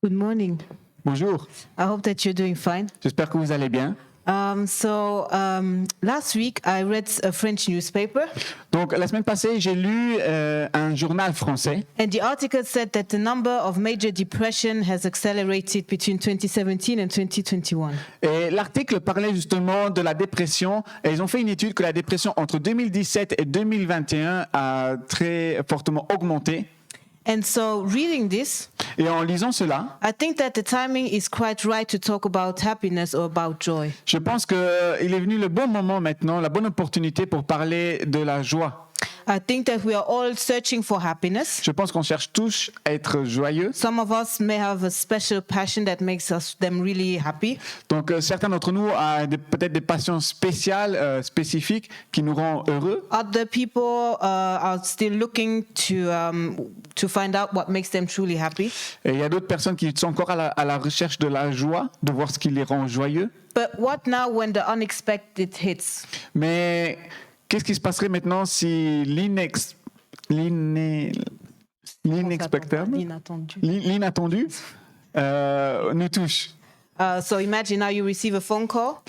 Good morning. Bonjour, I hope that you're doing fine. j'espère que vous allez bien. Last week I read a French newspaper, Donc la semaine passée, j'ai lu un journal français and the article said that the number of major depression has accelerated between 2017 and 2021. et l'article parlait justement de la dépression et ils ont fait une étude que la dépression entre 2017 et 2021 a très fortement augmenté. And so, reading this, Et en lisant cela, I think that the timing is quite right to talk about happiness or about joy. je pense qu'il est venu le bon moment maintenant, la bonne opportunité pour parler de la joie. I think that we are all searching for happiness. Je pense qu'on cherche tous à être joyeux. Some of us may have a special passion that makes them really happy. Donc certains d'entre nous ont peut-être des passions spéciales, spécifiques qui nous rendent heureux. Other people are still looking to find out what makes them truly happy. Et il y a d'autres personnes qui sont encore à la recherche de la joie, de voir ce qui les rend joyeux. But what now when the unexpected hits? Mais qu'est-ce qui se passerait maintenant si l'inattendu nous touche? So imagine now you receive a phone call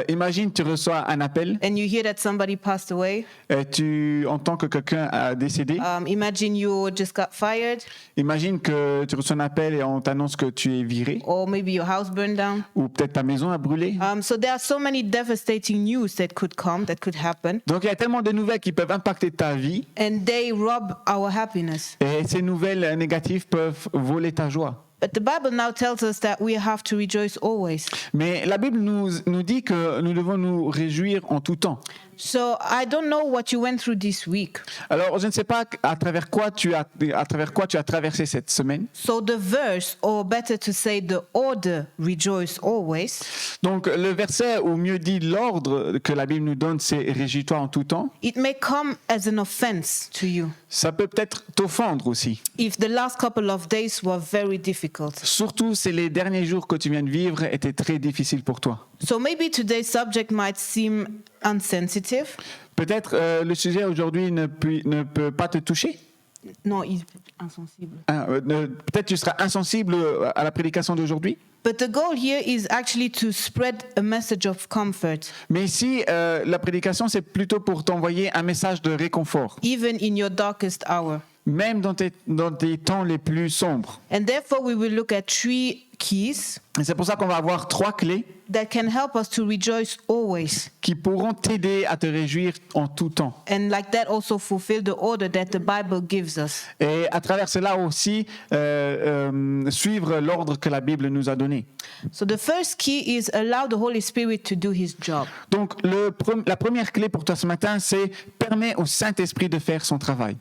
Imagine tu reçois un appel and you hear that somebody passed away. et tu entends que quelqu'un a décédé. Imagine you just got fired, Imagine que tu reçois un appel et on t'annonce que tu es viré or maybe your house burned down. ou peut-être ta maison a brûlé. So there are so many devastating news that could happen, Donc il y a tellement de nouvelles qui peuvent impacter ta vie and they rob our happiness. et ces nouvelles négatives peuvent voler ta joie. But the Bible now tells us that we have to rejoice always. Mais la Bible nous dit que nous devons nous réjouir en tout temps. So I don't know what you went through this week. Alors, je ne sais pas à travers quoi tu as traversé cette semaine. So the verse, or better to say the order, rejoice always, Donc, le verset, ou mieux dit l'ordre que la Bible nous donne, c'est « Réjouis-toi en tout temps ». it may come as an offense to you Ça peut peut-être t'offendre aussi. if the last couple of days were very difficult. Surtout si les derniers jours que tu viens de vivre étaient très difficiles pour toi. So maybe today's subject might seem insensitive. Peut-être le sujet aujourd'hui ne peut pas te toucher. No, it's insensible. Peut-être tu seras insensible à la prédication d'aujourd'hui. But the goal here is actually to spread a message of comfort, Mais ici, la prédication, c'est plutôt pour t'envoyer un message de réconfort, even in your darkest hour. même dans tes temps les plus sombres. And therefore, we will look at 3 keys Et c'est pour ça qu'on va avoir 3 clés that can help us to rejoice always, qui pourront t'aider à te réjouir en tout temps. and like that also fulfill the order that the Bible gives us. Et à travers cela aussi, suivre l'ordre que la Bible nous a donné. So the first key is allow the Holy Spirit to do his job. Donc, la première clé pour toi ce matin, c'est permettre au Saint-Esprit de faire son travail.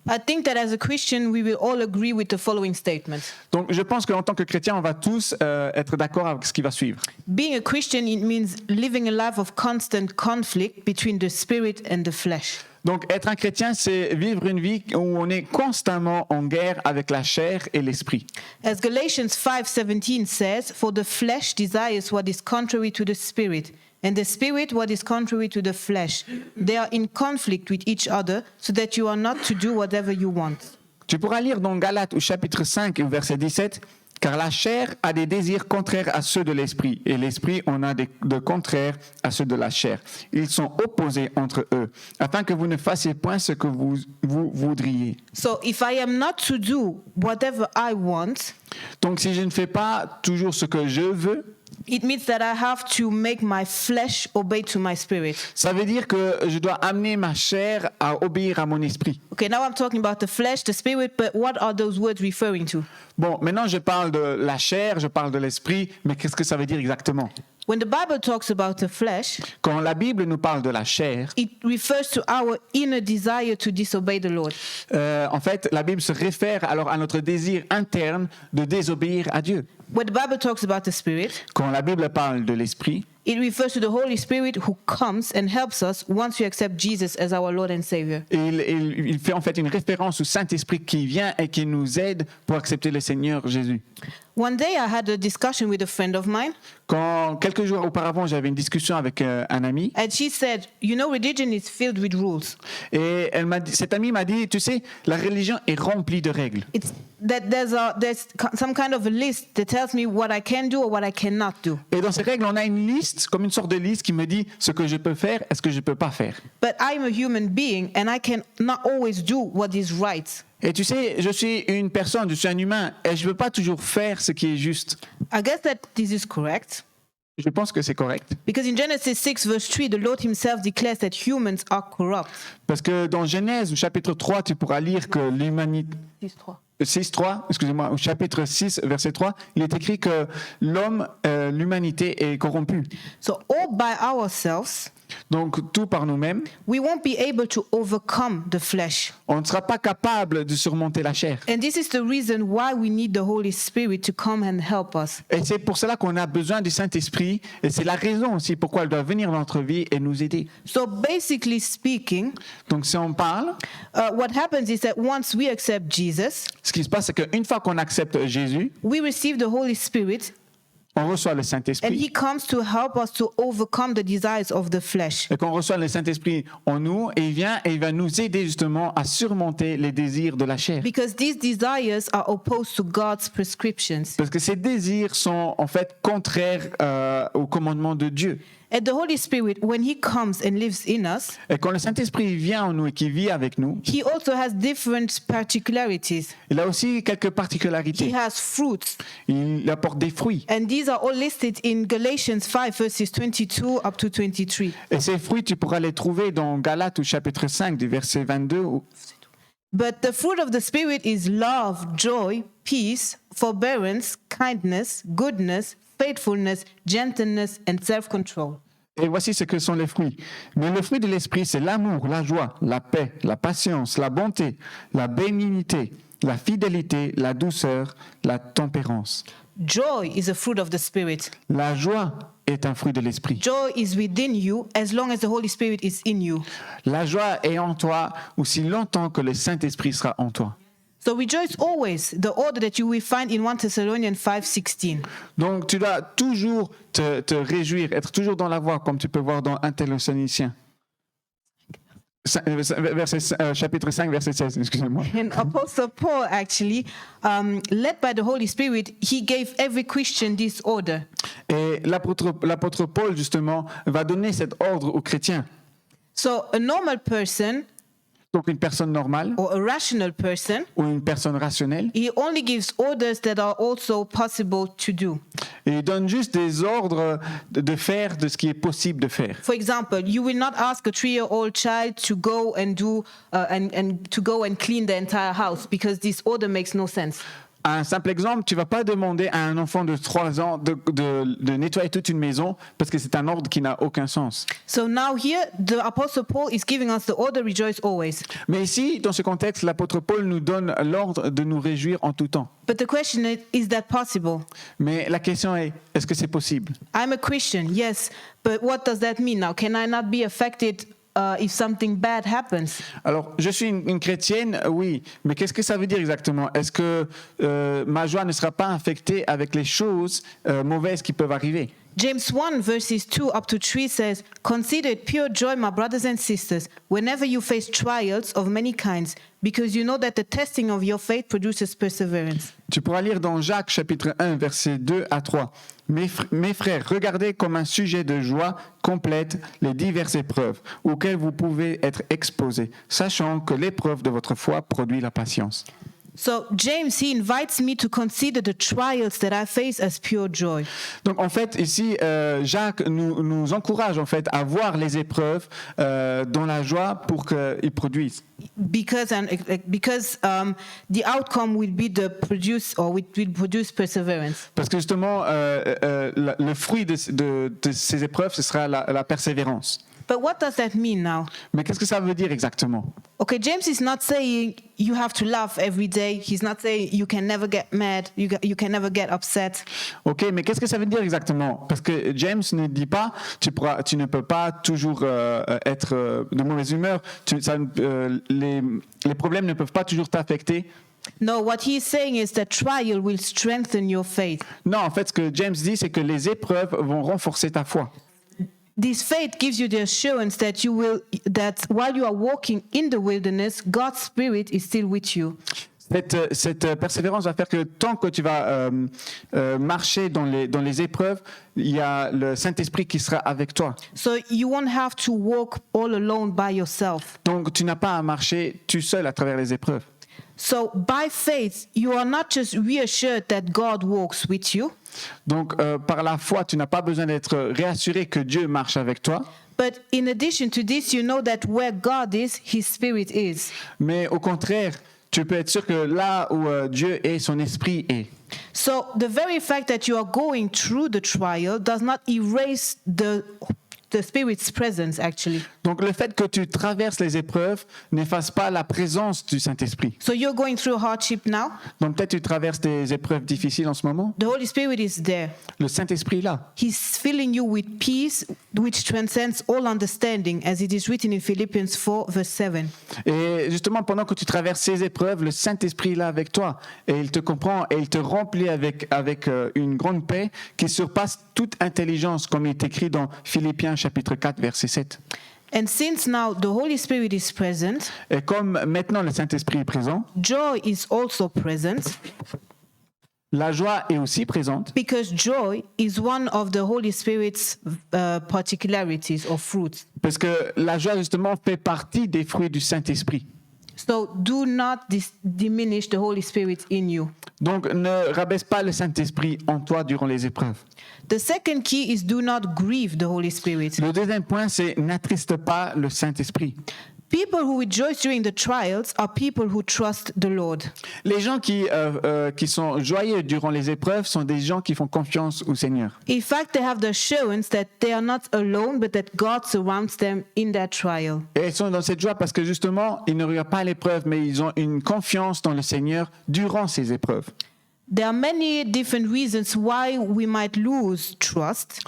I think that as a Christian, we will all agree with the following statement. Donc, je pense qu'en tant que chrétien, on va tous être d'accord avec ce qui va suivre. Being a Christian, it means living a life of constant conflict between the spirit and the flesh. Donc, être un chrétien, c'est vivre une vie où on est constamment en guerre avec la chair et l'esprit. As Galatians 5:17 says, "For the flesh desires what is contrary to the spirit, and the spirit what is contrary to the flesh. They are in conflict with each other, so that you are not to do whatever you want." Tu pourras lire dans Galates au chapitre 5 au verset 17, « Car la chair a des désirs contraires à ceux de l'esprit, et l'esprit en a de contraires à ceux de la chair. Ils sont opposés entre eux, afin que vous ne fassiez point ce que vous voudriez. » So if I am not to do whatever I want, Donc si je ne fais pas toujours ce que je veux, it means that I have to make my flesh obey to my spirit. ça veut dire que je dois amener ma chair à obéir à mon esprit. Okay, now I'm talking about the flesh, the spirit, but what are those words referring to? Bon, maintenant je parle de la chair, je parle de l'esprit, mais qu'est-ce que ça veut dire exactement? When the Bible talks about the flesh, Quand la Bible nous parle de la chair, it refers to our inner desire to disobey the Lord. en fait, la Bible se réfère alors à notre désir interne de désobéir à Dieu. When the Bible talks about the spirit, Quand la Bible parle de l'esprit, It refers to the Holy Spirit who comes and helps us once we accept Jesus as our Lord and Savior. Et il fait en fait une référence au Saint-Esprit qui vient et qui nous aide pour accepter le Seigneur Jésus. One day I had a discussion with a friend of mine, Quand quelques jours auparavant, j'avais une discussion avec un ami and she said, "You know, religion is filled with rules. et cet ami m'a dit, tu sais, la religion est remplie de règles. It's that there's some kind of a list that tells me what I can do or what I cannot do. Et dans ces règles, on a une liste, comme une sorte de liste qui me dit ce que je peux faire et ce que je ne peux pas faire. But I'm a human being, and I can not always do what is right. Et tu sais, je suis une personne, je suis un humain et je ne peux pas toujours faire ce qui est juste. I guess that this is correct. Je pense que c'est correct. Because in Genesis 6, verse 3, the Lord himself declares that humans are corrupt. Parce que dans Genèse, au chapitre 3, tu pourras lire que l'humanité... 6.3, excusez-moi, au chapitre 6, verset 3, il est écrit que l'homme, l'humanité est corrompue. So all by ourselves, Donc tout par nous-mêmes, we won't be able to overcome the flesh. on ne sera pas capable de surmonter la chair. And this is the reason why we need the Holy Spirit to come and help us. Et c'est pour cela qu'on a besoin du Saint-Esprit, et c'est la raison aussi pourquoi il doit venir dans notre vie et nous aider. So basically speaking, Donc si on parle, what happens is that once we accept Jesus, ce qui se passe, c'est qu'une fois qu'on accepte Jésus, we receive the Holy Spirit, on reçoit le and Saint-Esprit. he comes to help us to overcome the desires of the flesh. Et qu'on reçoit le Saint-Esprit en nous, et il vient et il va nous aider justement à surmonter les désirs de la chair. Because these desires are opposed to God's prescriptions. Parce que ces désirs sont en fait contraires au commandement de Dieu. And the Holy Spirit, when he comes and lives in us, Et quand le Saint-Esprit vient en nous et qui vit avec nous, he also has different particularities. il a aussi quelques He particularités. has fruits. Il apporte des fruits. And these are all listed in Galatians 5, verses 22 up to 23. Et ces fruits, tu pourras les trouver dans Galates au chapitre 5, du verset 22. But the fruit of the Spirit is love, joy, peace, forbearance, kindness, goodness, faithfulness, gentleness, and self-control. Et voici ce que sont les fruits. Mais le fruit de l'esprit, c'est l'amour, la joie, la paix, la patience, la bonté, la bénignité, la fidélité, la douceur, la tempérance. Joy is a fruit of the Spirit. La joie est un fruit de l'esprit. Joy is within you as long as the Holy Spirit is in you. La joie est en toi aussi longtemps que le Saint-Esprit sera en toi. So rejoice always, the order that you will find in 1 Thessalonians 5:16. Donc tu dois toujours te réjouir, être toujours dans la voie, comme tu peux voir dans 1 Thessaloniciens. Chapitre 5, verset 16, excusez-moi. And Apostle Paul actually, led by the Holy Spirit, he gave every Christian this order. Et l'apôtre Paul, justement, va donner cet ordre aux chrétiens. So a normal person Donc une personne normale or a rational person, ou une personne rationnelle, he only gives orders that are also possible to do. et il donne juste des ordres de faire de ce qui est possible de faire. For example, you will not ask a 3-year-old child to go and do and to go and clean the entire house because this order makes no sense. Un simple exemple, tu ne vas pas demander à un enfant de 3 ans de nettoyer toute une maison parce que c'est un ordre qui n'a aucun sens. So now here, the Apostle Paul is giving us the order, rejoice always. Mais ici, dans ce contexte, l'apôtre Paul nous donne l'ordre de nous réjouir en tout temps. But the question is that possible? Mais la question est, est-ce que c'est possible? I'm a Christian, yes, but what does that mean now? Can I not be affected if something bad happens? Alors, je suis une chrétienne, oui, mais qu'est-ce que ça veut dire exactement? Est-ce que ma joie ne sera pas infectée avec les choses mauvaises qui peuvent arriver? James 1 verses 2 up to 3 says, "Consider it pure joy, my brothers and sisters, whenever you face trials of many kinds, because you know that the testing of your faith produces perseverance." Tu pourras lire dans Jacques chapitre 1, versets 2 à 3. Mes frères, regardez comme un sujet de joie complète les diverses épreuves auxquelles vous pouvez être exposés, sachant que l'épreuve de votre foi produit la patience. So James, he invites me to consider the trials that I face as pure joy. Donc en fait ici Jacques nous encourage en fait à voir les épreuves dans la joie pour qu'ils produisent. Because the outcome will be will produce perseverance. Parce que justement le fruit de ces épreuves ce sera la persévérance. But what does that mean now? Mais qu'est-ce que ça veut dire exactement? Okay, James is not saying you have to laugh every day. He's not saying you can never get mad, you can never get upset. Ok, mais qu'est-ce que ça veut dire exactement? Parce que James ne dit pas tu ne peux pas toujours être de mauvaise humeur. Les problèmes ne peuvent pas toujours t'affecter. No, what he's saying is that trial will strengthen your faith. Non, en fait, ce que James dit, c'est que les épreuves vont renforcer ta foi. This faith gives you the assurance that that while you are walking in the wilderness, God's Spirit is still with you. Cette persévérance va faire que tant que tu vas marcher dans les épreuves, il y a le Saint-Esprit qui sera avec toi. So you won't have to walk all alone by yourself. Donc tu n'as pas à marcher tout seul à travers les épreuves. So by faith, you are not just reassured that God walks with you, Donc par la foi, tu n'as pas besoin d'être réassuré que Dieu marche avec toi. but in addition to this, you know that where God is, His Spirit is. Mais au contraire, tu peux être sûr que là où Dieu est, son esprit est. So the very fact that you are going through the trial does not erase the Spirit's presence, actually. Donc le fait que tu traverses les épreuves n'efface pas la présence du Saint-Esprit. So you're going through hardship now. Donc peut-être tu traverses des épreuves difficiles en ce moment. The Holy Spirit is there. Le Saint-Esprit est là. He's filling you with peace which transcends all understanding, as it is written in Philippians 4, verse 7. Et justement, pendant que tu traverses ces épreuves, le Saint-Esprit est là avec toi. Et il te comprend et il te remplit avec une grande paix qui surpasse toute intelligence, comme il est écrit dans Philippiens chapitre 4, verset 7. And since now the Holy Spirit is present, Et comme maintenant le Saint-Esprit est présent, joy is also present, la joie est aussi présente, because joy is one of the Holy Spirit's particularities or fruits. parce que la joie justement fait partie des fruits du Saint-Esprit. So do not diminish the Holy Spirit in you. Donc ne rabaisse pas le Saint-Esprit en toi durant les épreuves. The second key is do not grieve the Holy Spirit. Le deuxième point, c'est n'attriste pas le Saint-Esprit. People who rejoice during the trials are people who trust the Lord. Les gens qui sont joyeux durant les épreuves sont des gens qui font confiance au Seigneur. In fact, they have the assurance that they are not alone, but that God surrounds them in their trial. Et ils sont dans cette joie parce que justement, ils ne regardent pas l'épreuve, mais ils ont une confiance dans le Seigneur durant ces épreuves. There are many different reasons why we might lose trust.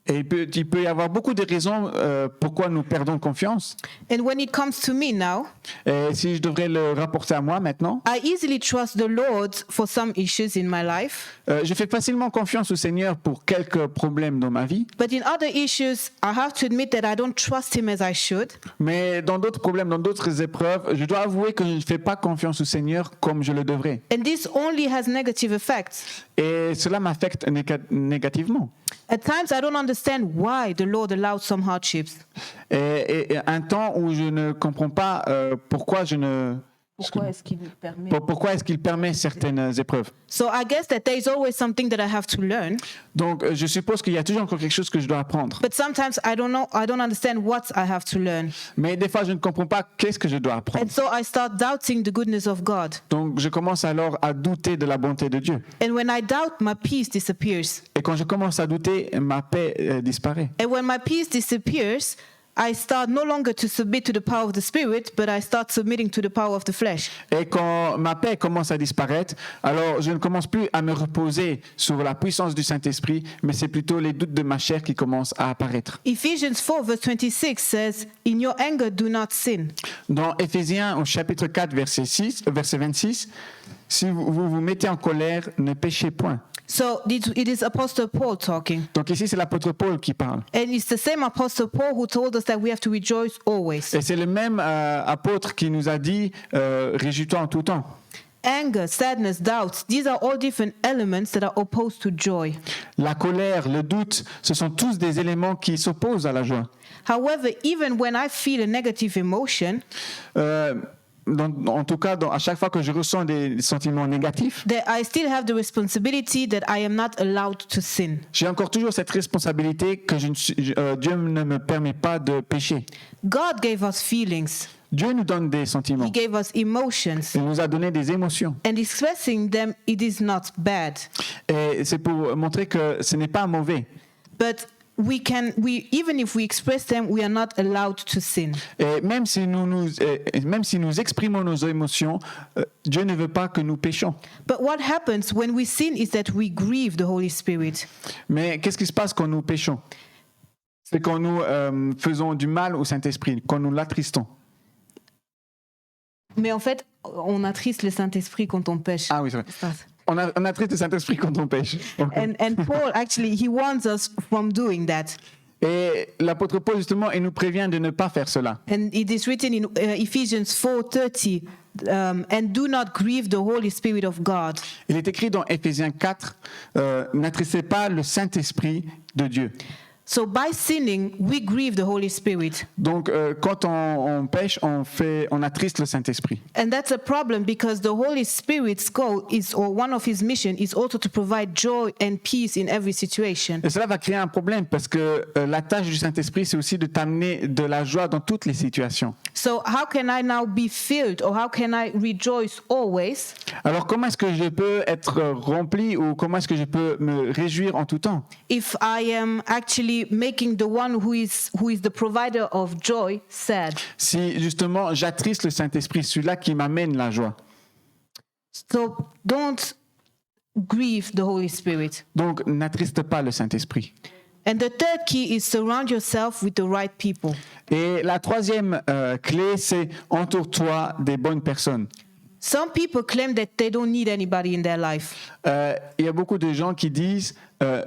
Et il peut y avoir beaucoup de raisons pourquoi nous perdons confiance. And when it comes to me now, Et si je devrais le rapporter à moi maintenant, I easily trust the Lord for some issues in my life. je fais facilement confiance au Seigneur pour quelques problèmes dans ma vie. But in other issues, I have to admit that I don't trust Him as I should. Mais dans d'autres problèmes, dans d'autres épreuves, je dois avouer que je ne fais pas confiance au Seigneur comme je le devrais. And this only has negative effects. Et cela m'affecte négativement. At times, I don't understand why the Lord allows some hardships. Et un temps où je ne comprends pas pourquoi est-ce qu'il permet? pourquoi est-ce qu'il permet certaines épreuves. So I guess that there is always something that I have to learn. Donc je suppose qu'il y a toujours encore quelque chose que je dois apprendre. But sometimes I don't understand what I have to learn. Mais des fois je ne comprends pas qu'est-ce que je dois apprendre. And so I start doubting the goodness of God. Donc je commence alors à douter de la bonté de Dieu. And when I doubt, my peace disappears. Et quand je commence à douter, ma paix disparaît. And when my peace disappears, I start no longer to submit to the power of the Spirit, but I start submitting to the power of the flesh. Et quand ma paix commence à disparaître, alors je ne commence plus à me reposer sur la puissance du Saint-Esprit, mais c'est plutôt les doutes de ma chair qui commencent à apparaître. Ephesians 4 verse 26 says, "In your anger do not sin." Dans Éphésiens au chapitre 4 verset 26, si vous mettez en colère, ne péchez point. So it is Apostle Paul talking. Donc ici c'est l'apôtre Paul qui parle. And it's the same Apostle Paul who told us that we have to rejoice always. Et c'est le même apôtre qui nous a dit réjouis-toi en tout temps. Anger, sadness, doubts, these are all different elements that are opposed to joy. La colère, le doute, ce sont tous des éléments qui s'opposent à la joie. However, even when I feel a negative emotion, En tout cas, à chaque fois que je ressens des sentiments négatifs, that I still have the responsibility that I am not allowed to sin. j'ai encore toujours cette responsabilité que Dieu ne me permet pas de pécher. God gave us feelings. Dieu nous donne des sentiments. He gave us emotions. Il nous a donné des émotions. And expressing them, it is not bad. Et c'est pour montrer que ce n'est pas mauvais. But even if we express them, we are not allowed to sin. Et même si nous exprimons nos émotions, Dieu ne veut pas que nous péchions. But what happens when we sin is that we grieve the Holy Spirit. Mais qu'est-ce qui se passe quand nous péchons? C'est quand nous faisons du mal au Saint-Esprit, quand nous l'attristons. Mais en fait, on attriste le Saint-Esprit quand on pêche. Ah oui, c'est vrai. On attriste le Saint-Esprit quand on pêche. Okay. And Paul actually, he warns us from doing that. Et l'apôtre Paul, justement, il nous prévient de ne pas faire cela. And it is written in Ephesians 4:30, and do not grieve the Holy Spirit of God. Il est écrit dans Éphésiens 4, n'attristez pas le Saint-Esprit de Dieu. So by sinning, we grieve the Holy Spirit. Donc, quand on pêche, on attriste le Saint-Esprit. And that's a problem because the Holy Spirit's goal is, or one of his mission, is also to provide joy and peace in every situation. Et cela va créer un problème parce que la tâche du Saint-Esprit, c'est aussi de t'amener de la joie dans toutes les situations. So how can I now be filled, or how can I rejoice always? Alors, comment est-ce que je peux être rempli ou comment est-ce que je peux me réjouir en tout temps? If I am actually making the one who is the provider of joy sad. Si justement j'attriste le Saint-Esprit, celui-là qui m'amène la joie. So don't grieve the Holy Spirit. Donc n'attriste pas le Saint-Esprit. And the third key is surround yourself with the right people. Et la troisième clé, c'est entoure-toi des bonnes personnes. Some people claim that they don't need anybody in their life. Il y a beaucoup de gens qui disent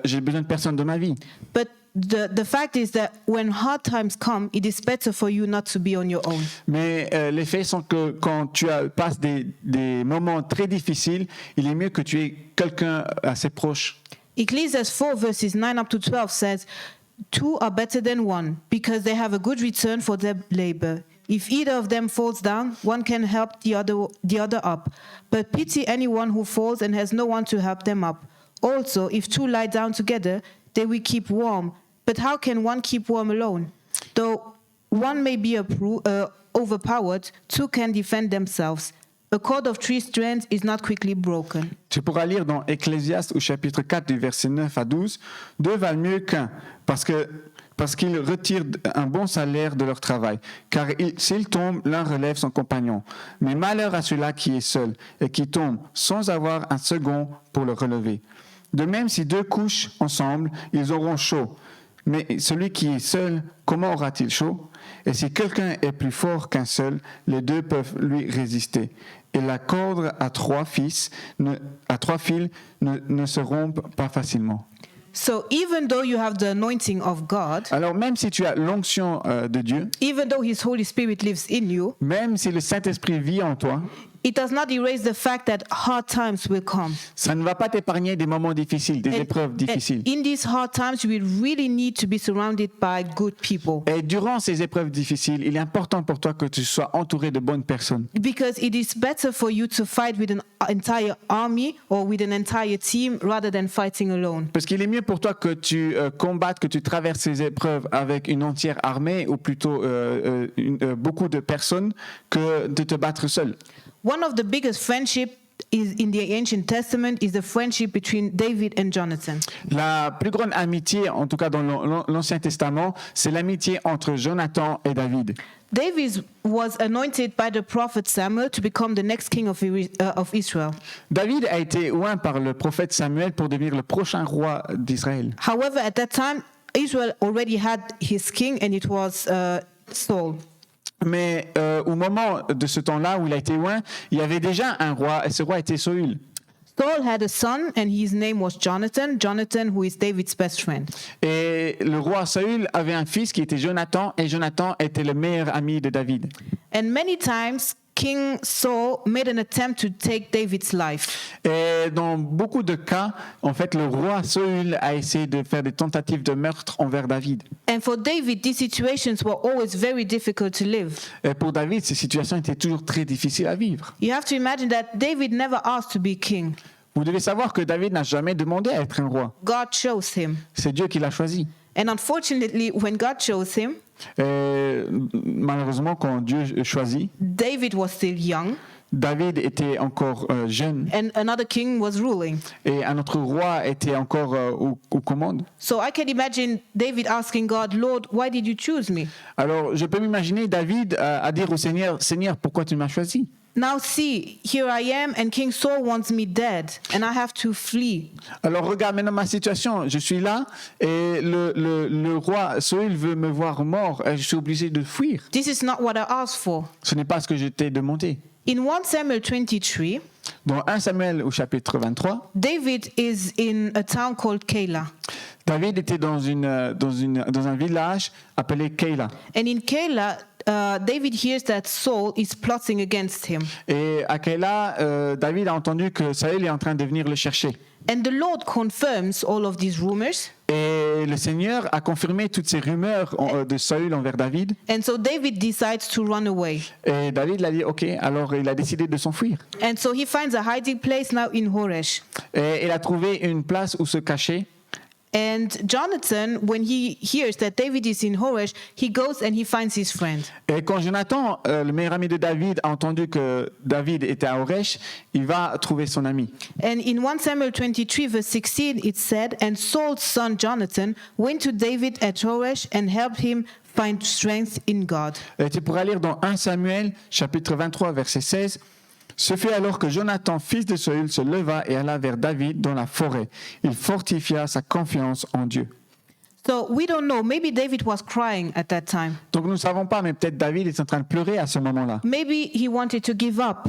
j'ai besoin de personne dans ma vie. But the fact is that when hard times come, it is better for you not to be on your own. Mais les faits sont que quand tu passes des moments très difficiles, il est mieux que tu aies quelqu'un assez proche. Ecclesiastes 4 verses 9 up to 12 says, "Two are better than one, because they have a good return for their labor. If either of them falls down, one can help the other up. But pity anyone who falls and has no one to help them up. Also, if two lie down together, they will keep warm. But how can one keep warm alone? Though one may be overpowered, two can defend themselves. A cord of 3 strands is not quickly broken." Tu pourras lire dans Ecclésiaste au chapitre 4 du verset 9 à 12, « Deux valent mieux qu'un, parce qu'ils retirent un bon salaire de leur travail. Car s'ils tombent, l'un relève son compagnon. Mais malheur à celui-là qui est seul et qui tombe sans avoir un second pour le relever. De même, si deux couchent ensemble, ils auront chaud. Mais celui qui est seul, comment aura-t-il chaud? Et si quelqu'un est plus fort qu'un seul, les deux peuvent lui résister. Et la corde à 3 fils ne se rompt pas facilement. So even though you have the anointing of God, Alors même si tu as l'onction de Dieu, even though his Holy Spirit lives in you, même si le Saint-Esprit vit en toi, it does not erase the fact that hard times will come. ça ne va pas t'épargner des moments difficiles, des épreuves difficiles. In these hard times, we really need to be surrounded by good people. Et durant ces épreuves difficiles, il est important pour toi que tu sois entouré de bonnes personnes. Because it is better for you to fight with an entire army or with an entire team rather than fighting alone. Parce qu'il est mieux pour toi que tu combattes, que tu traverses ces épreuves avec une entière armée ou plutôt beaucoup de personnes que de te battre seul. One of the biggest friendship is in the Ancient Testament is the friendship between David and Jonathan. La plus grande amitié, en tout cas dans l'Ancien Testament, c'est l'amitié entre Jonathan et David. David was anointed by the prophet Samuel to become the next king of Israel. David a été oint par le prophète Samuel pour devenir le prochain roi d'Israël. However, at that time, Israel already had his king, and it was Saul. Mais au moment de ce temps-là où il a été oint, il y avait déjà un roi, et ce roi était Saül. Saul had a son, and his name was Jonathan. Jonathan, who is David's best friend. Et le roi Saül avait un fils qui était Jonathan, et Jonathan était le meilleur ami de David. And many times, King Saul made an attempt to take David's life. Et dans beaucoup de cas, en fait, le roi Saül a essayé de faire des tentatives de meurtre envers David. And for David, these situations were always very difficult to live. Et pour David, ces situations étaient toujours très difficiles à vivre. You have to imagine that David never asked to be king. Vous devez savoir que David n'a jamais demandé à être un roi. God chose him. C'est Dieu qui l'a choisi. And unfortunately, when God chose him, Et malheureusement, quand Dieu choisit, David was still young. David était encore jeune and another king was ruling. et un autre roi était encore aux commandes. So I can imagine David asking God, Lord, why did you choose me? Alors, je peux m'imaginer David à dire au Seigneur, Seigneur, pourquoi tu m'as choisi? Now see, here I am, and King Saul wants me dead, and I have to flee. Alors, regarde maintenant ma situation. Je suis là et le roi Saül veut me voir mort et je suis obligé de fuir. This is not what I asked for. Ce n'est pas ce que je t'ai demandé. In 1 Samuel 23, Dans 1 Samuel au chapitre 23, David is in a town called Keilah. David était dans un village appelé Keila. And in Keilah, David hears that Saul is plotting against him. Et à Keila, David a entendu que Saül est en train de venir le chercher. And the Lord confirms all of these rumors. Et le Seigneur a confirmé toutes ces rumeurs de Saül envers David. And so David decides to run away. Et David l'a dit, ok, alors il a décidé de s'enfuir. And so he finds a hiding place now in Horesh. Et il a trouvé une place où se cacher. And Jonathan, when he hears that David is in Horesh, he goes and he finds his friend. Et quand Jonathan, le meilleur ami de David, a entendu que David était à Horesh, il va trouver son ami. And in 1 Samuel 23, verse 16, it said, And Saul's son Jonathan went to David at Horesh and helped him find strength in God. Et tu pourras lire dans 1 Samuel, chapitre 23, verset 16. Ce fut alors que Jonathan, fils de Saül, se leva et alla vers David dans la forêt. Il fortifia sa confiance en Dieu. So we don't know. Maybe David was crying at that time. Donc nous ne savons pas, mais peut-être David est en train de pleurer à ce moment-là. Maybe he wanted to give up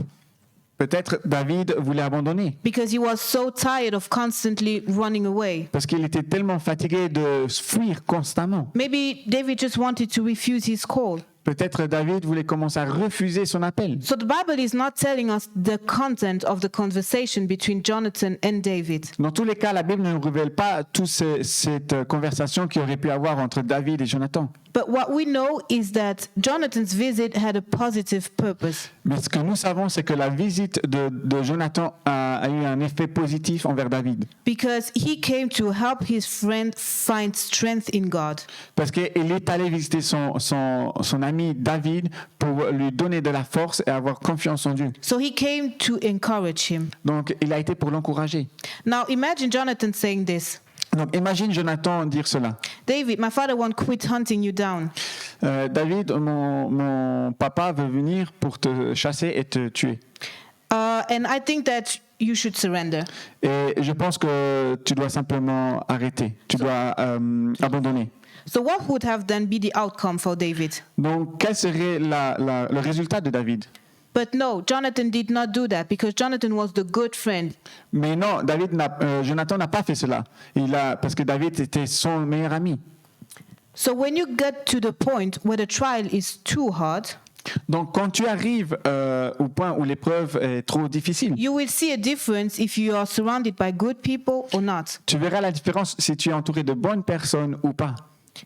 Peut-être David voulait abandonner because he was so tired of constantly running away. parce qu'il était tellement fatigué de fuir constamment. Maybe David just wanted to refuse his call. Peut-être David voulait commencer à refuser son appel. So the Bible is not telling us the content of the conversation between Jonathan and David. Dans tous les cas, la Bible ne nous révèle pas toute cette conversation qu'il aurait pu avoir entre David et Jonathan. But what we know is that Jonathan's visit had a positive purpose. Mais ce que nous savons, c'est que la visite de Jonathan a eu un effet positif envers David. Because he came to help his friend find strength in God. Parce qu'il est allé visiter son ami David pour lui donner de la force et avoir confiance en Dieu. So he came to encourage him. Donc, il a été pour l'encourager. Now imagine Jonathan saying this. Donc, imagine Jonathan dire cela. David, my father won't quit hunting you down. David, mon papa veut venir pour te chasser et te tuer. And I think that you should surrender. Et je pense que tu dois simplement arrêter. Tu dois abandonner. So what would have then be the outcome for David? Donc, quel serait le résultat de David? But no, Jonathan did not do that because Jonathan was the good friend. Mais non, Jonathan n'a pas fait cela. Parce que David était son meilleur ami. So when you get to the point where the trial is too hard, Donc, quand tu arrives au point où l'épreuve est trop difficile, you will see a difference if you are surrounded by good people or not. tu verras la différence si tu es entouré de bonnes personnes ou pas.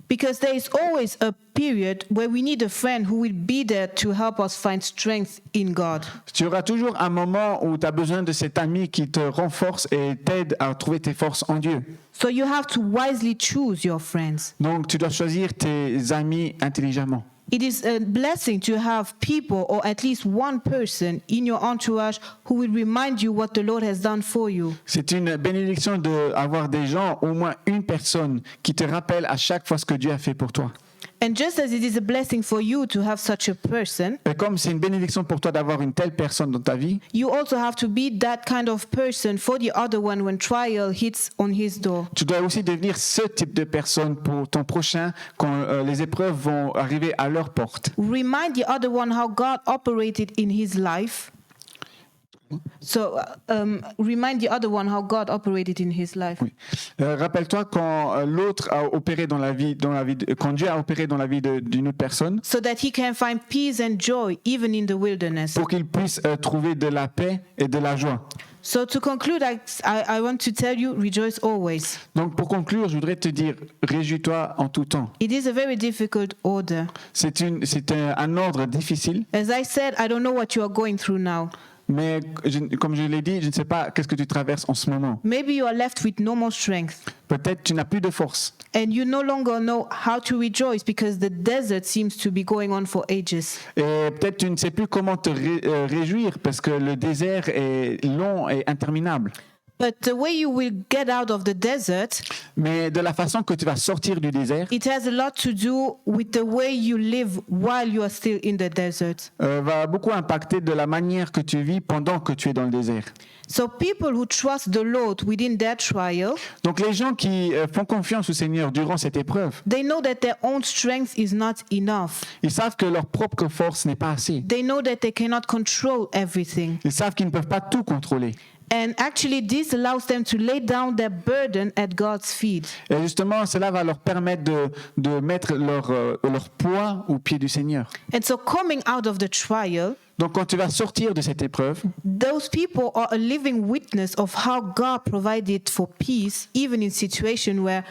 Because there is always a period where we need a friend who will be there to help us find strength in God. Tu auras toujours un moment où tu as besoin de cet ami qui te renforce et t'aide à trouver tes forces en Dieu. So you have to wisely choose your friends. Donc, tu dois choisir tes amis intelligemment. It is a blessing to have people, or at least one person in your entourage, who will remind you what the Lord has done for you. C'est une bénédiction d'avoir des gens, au moins une personne, qui te rappelle à chaque fois ce que Dieu a fait pour toi. And just as it is a blessing for you to have such a person, Et comme c'est une bénédiction pour toi d'avoir une telle personne dans ta vie, you also have to be that kind of person for the other one when trial hits on his door. tu dois aussi devenir ce type de personne pour ton prochain quand les épreuves vont arriver à leur porte. Remind the other one how God operated in his life. So remind the other one how God operated in his life. Oui. Rappelle-toi quand l'autre a opéré dans la vie, quand Dieu a opéré dans la vie d'une autre personne, So that he can find peace and joy even in the wilderness. pour qu'il puisse trouver de la paix et de la joie. So to conclude, I want to tell you, rejoice always. Donc pour conclure, je voudrais te dire, réjouis-toi en tout temps. It is a very difficult order. C'est un ordre difficile. As I said, I don't know what you are going through now. Mais comme je l'ai dit, je ne sais pas qu'est-ce que tu traverses en ce moment. Maybe you are left with no more strength. Peut-être tu n'as plus de force. And you no longer know how to rejoice because the desert seems to be going on for ages. Et peut-être tu ne sais plus comment te réjouir parce que le désert est long et interminable. But the way you will get out of the desert, Mais de la façon que tu vas sortir du désert, it has a lot to do with the way you live while you are still in the desert. va beaucoup impacter de la manière que tu vis pendant que tu es dans le désert. So people who trust the Lord within their trial, Donc les gens qui font confiance au Seigneur durant cette épreuve, they know that their own strength is not enough. ils savent que leur propre force n'est pas assez. They know that they cannot control everything. Ils savent qu'ils ne peuvent pas tout contrôler. And actually, this allows them to lay down their burden at God's feet. Et justement, cela va leur permettre de mettre leur poids au pied du Seigneur. And so coming out of the trial, Donc quand tu vas sortir de cette épreuve, those people are a living witness of how God provided for peace, even in situations where,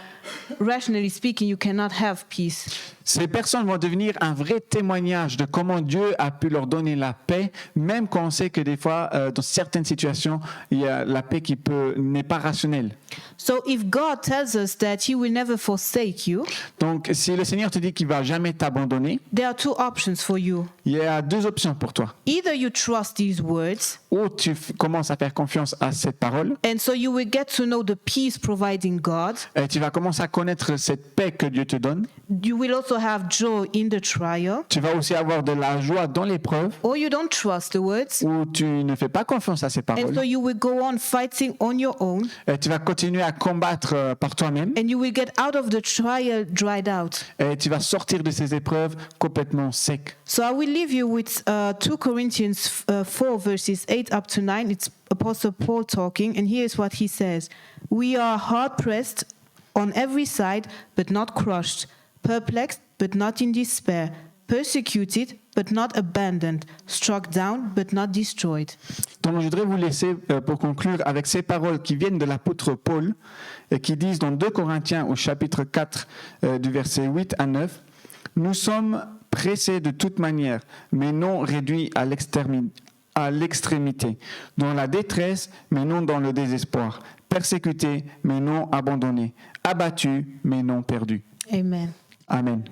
rationally speaking, you cannot have peace. ces personnes vont devenir un vrai témoignage de comment Dieu a pu leur donner la paix, même quand on sait que des fois, dans certaines situations, il y a la paix qui n'est pas rationnelle. So if God tells us that He will never forsake you, Donc si le Seigneur te dit qu'il ne va jamais t'abandonner, there are two options for you. il y a deux options pour toi. Either you trust these words, Ou tu commences à faire confiance à cette parole, and so you will get to know the peace providing God. et tu vas commencer à connaître cette paix que Dieu te donne. You will also have joy in the trial, Tu vas aussi avoir de la joie dans l'épreuve, or you don't trust the words, où tu ne fais pas confiance à ces and so paroles. you will go on fighting on your own, Et tu vas continuer à combattre par toi-même, and you will get out of the trial dried out. et tu vas sortir de ces épreuves complètement sec. So I will leave you with 2 Corinthians 4 verses 8 up to 9. It's Apostle Paul talking, and here's what he says. We are hard pressed on every side, but not crushed, perplexed, but not in despair, persecuted, but not abandoned, struck down, but not destroyed. Donc je voudrais vous laisser pour conclure avec ces paroles qui viennent de l'apôtre Paul et qui disent dans 2 Corinthiens au chapitre 4 du verset 8 à 9, « Nous sommes pressés de toute manière, mais non réduits à l'extrémité, dans la détresse, mais non dans le désespoir, persécutés, mais non abandonnés, abattus, mais non perdus. » Amen. Amen.